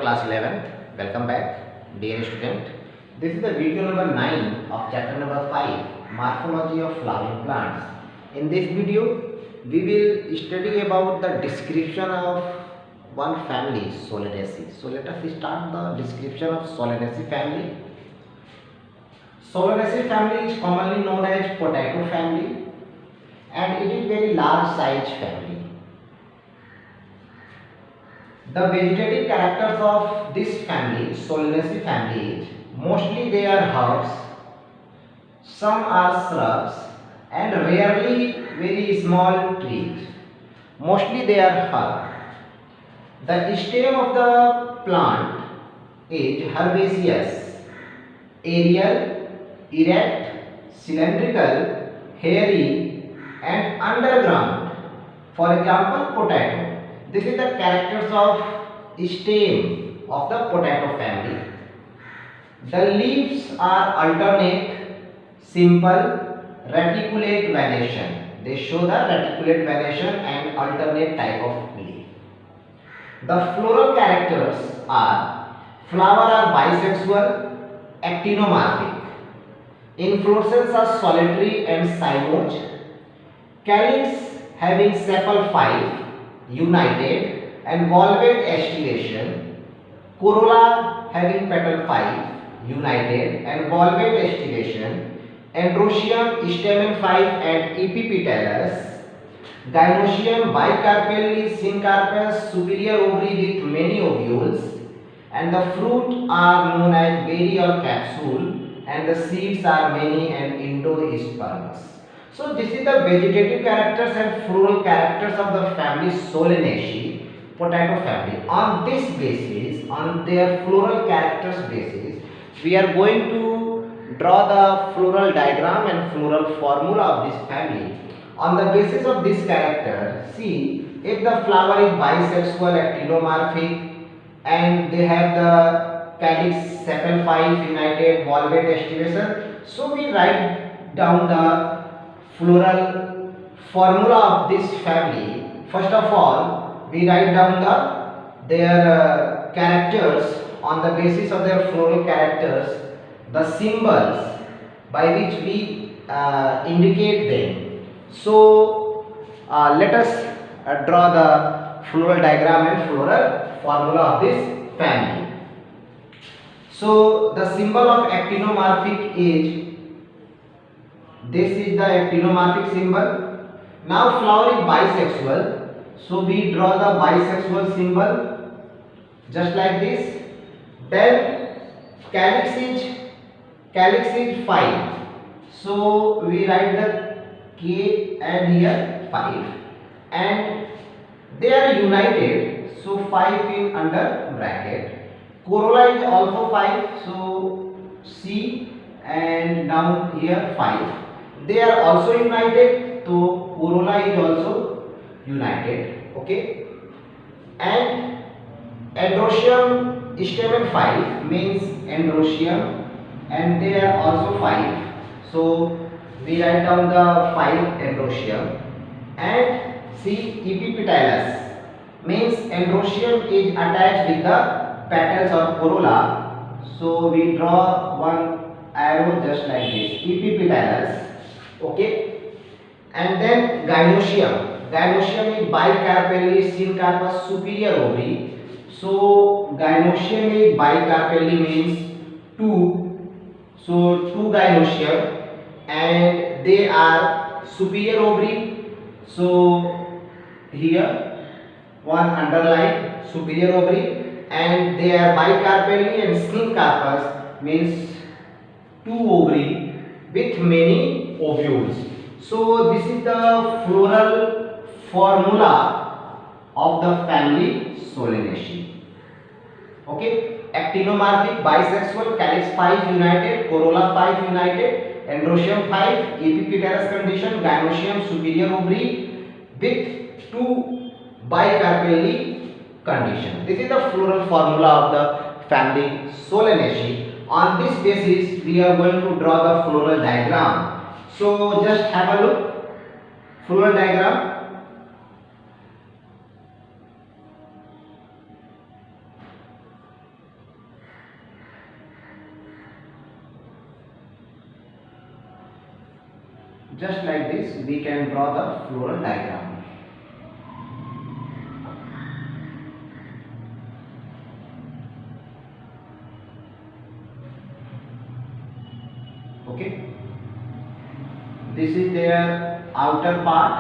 Class 11th. Welcome back, dear student. This is the video number 9 of chapter number 5, Morphology of Flowering Plants. In this video, we will study about the description of one family, Solanaceae. So let us start the description of Solanaceae family. Solanaceae family is commonly known as potato family, and it is very large size family. The vegetative characters of this family, Solanaceae family, is mostly they are herbs, some are shrubs, and rarely very small trees. Mostly they are herbs. The stem of the plant is herbaceous, aerial, erect, cylindrical, hairy, and underground. For example, potato. This is the characters of stem of the potato family. The leaves are alternate, simple, reticulate venation. They show the reticulate venation and alternate type of leaf. The floral characters are: flower are bisexual, actinomorphic. Inflorescence are solitary and cymoid. Calyx having sepal 5. United and valvate estivation. Corolla having petal 5, united and valvate estivation. Androecium stamen 5 and epipetallus. Gynoecium bicarpellary syncarpous, superior ovary with many ovules, and the fruit are known as berry or capsule, and the seeds are many and endospermous. So this is the vegetative characters and floral characters of the family Solanaceae, potato family. On this basis, on their floral characters basis, we are going to draw the floral diagram and floral formula of this family. On the basis of this character, see, if the flower is bisexual, actinomorphic, and they have the calyx sepal 5, united, valvate estivation, so we write down the floral formula of this family. First of all, we write down their characters. On the basis of their floral characters, the symbols by which we indicate them. So let us draw the floral diagram and floral formula of this family. So the symbol of actinomorphic is, this is the actinomorphic symbol. Now flower is bisexual, so we draw the bisexual symbol just like this. Then calyx is 5, so we write the K and here 5, and they are united, so 5 in under bracket. Corolla is also 5, so C, and down here 5. They are also united, so corolla is also united. Okay, and Androecium stamen 5 means Androecium, and they are also 5, so we write down the 5 Androecium. And see, epipetallus means Androecium is attached with the petals or corolla, so we draw one arrow just like this, epipetallus. Okay, and then gynoecium is bicarpellary syncarpous, superior ovary, so gynoecium is bicarpellary means 2, so 2 gynoecium, and they are superior ovary, so here one underline superior ovary, and they are bicarpellary and syncarpous means 2 ovary with many ovules. So this is the floral formula of the family Solanaceae. Okay, actinomorphic, bisexual, calyx 5 united, corolla 5 united, androecium 5, epipetallus condition, gynoecium superior ovary with 2 bicarpellary condition. This is the floral formula of the family Solanaceae. On this basis, we are going to draw the floral diagram. So just have a look, floral diagram. Just like this we can draw the floral diagram. Okay, this is their outer part,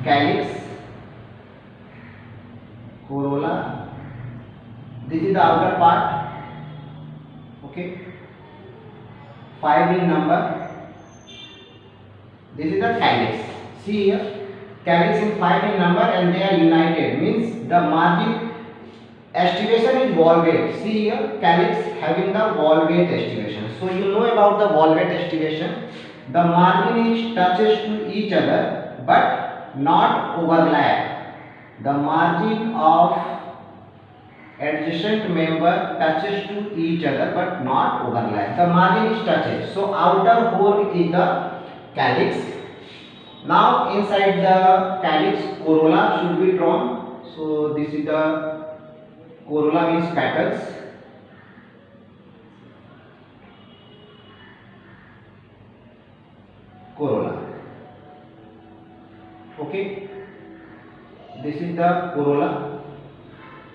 calyx, corolla. This is the outer part. Okay, 5 in number. This is the calyx. See here, calyx in 5 in number and they are united, means the margin estivation is valvate. See here, calyx having the valvate estivation. So you know about the valvate estivation. The margin is touches to each other but not overlap. The margin of adjacent member touches to each other but not overlap. The margin is touches. So outer hole is the calyx. Now inside the calyx, corolla should be drawn. So this is the corolla, means petals. Corolla. Okay, this is the corolla,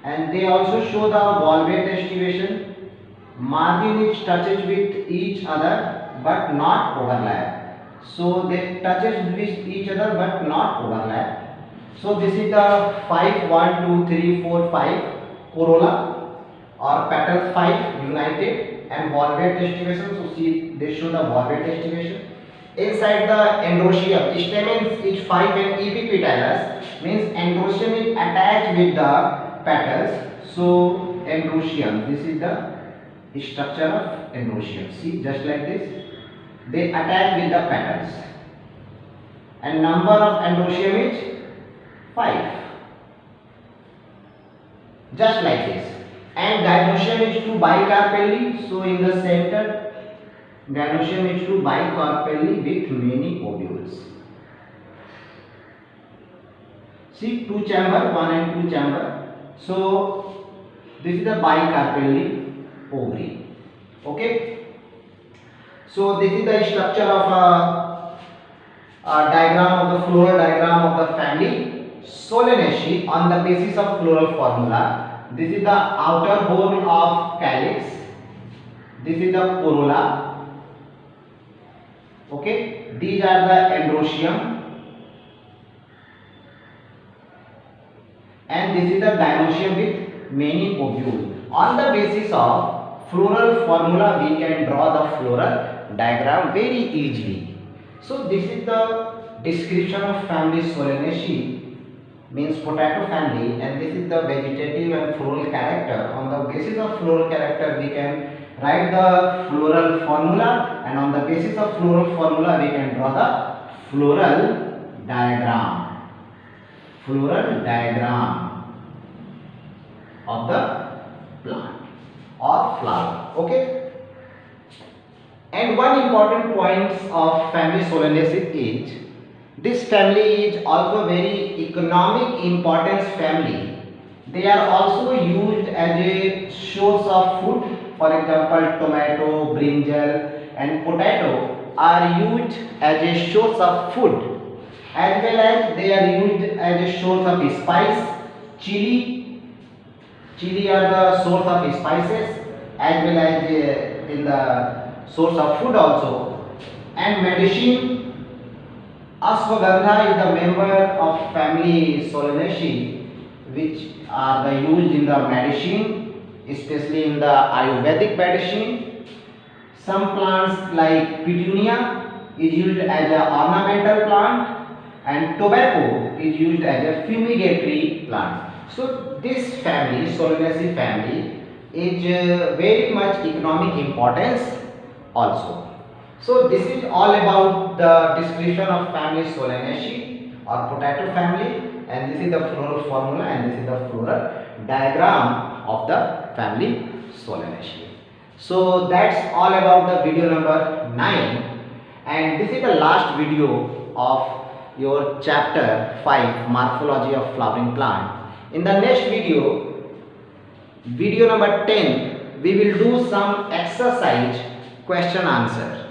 and they also show the valvate estivation. Margin is touches with each other but not overlap. So they touches with each other but not overlap. So this is the 5, 1, 2, 3, 4, 5 corolla or petals 5 united and valvate estivation. So see, they show the valvate estivation. Inside the endoecium, stamens is 5 and epipetallus, means endoecium is attached with the petals. So endoecium, this is the structure of endoecium. See, just like this, they attach with the petals, and number of endoecium is 5. Just like this. And gynoecium is 2 bicarpelli. So in the center, gynoecium is 2 bicarpelli with many ovules. See, 2 chamber, 1 and 2 chamber. So this is the bicarpelli ovary. Okay. So this is the structure of a diagram of the floral diagram of the family Solanaceae on the basis of floral formula. This is the outer hole of calyx. This is the corolla. Okay, these are the endoecium, and this is the gynoecium with many ovules. On the basis of floral formula, we can draw the floral diagram very easily. So this is the description of family Solanaceae, means potato family, and this is the vegetative and floral character. On the basis of floral character, we can write the floral formula, and on the basis of floral formula, we can draw the floral diagram. Floral diagram of the plant or flower. Okay. And one important point of family Solanaceae is this family is also very economic importance family. They are also used as a source of food. For example, tomato, brinjal and potato are used as a source of food, as well as they are used as a source of spice. Chili are the source of spices, as well as in the source of food also. And medicine, ashwagandha is the member of family Solanaceae, which are used in the medicine, especially in the Ayurvedic medicine. Some plants like petunia is used as an ornamental plant, and tobacco is used as a fumigatory plant. So this family, Solanaceae family, is very much economic importance also. So this is all about the description of family Solanaceae or potato family, and this is the floral formula, and this is the floral diagram of the family Solanaceae. So that's all about the video number 9, and this is the last video of your chapter 5, morphology of flowering plant. In the next video, video number 10, we will do some exercise question answer.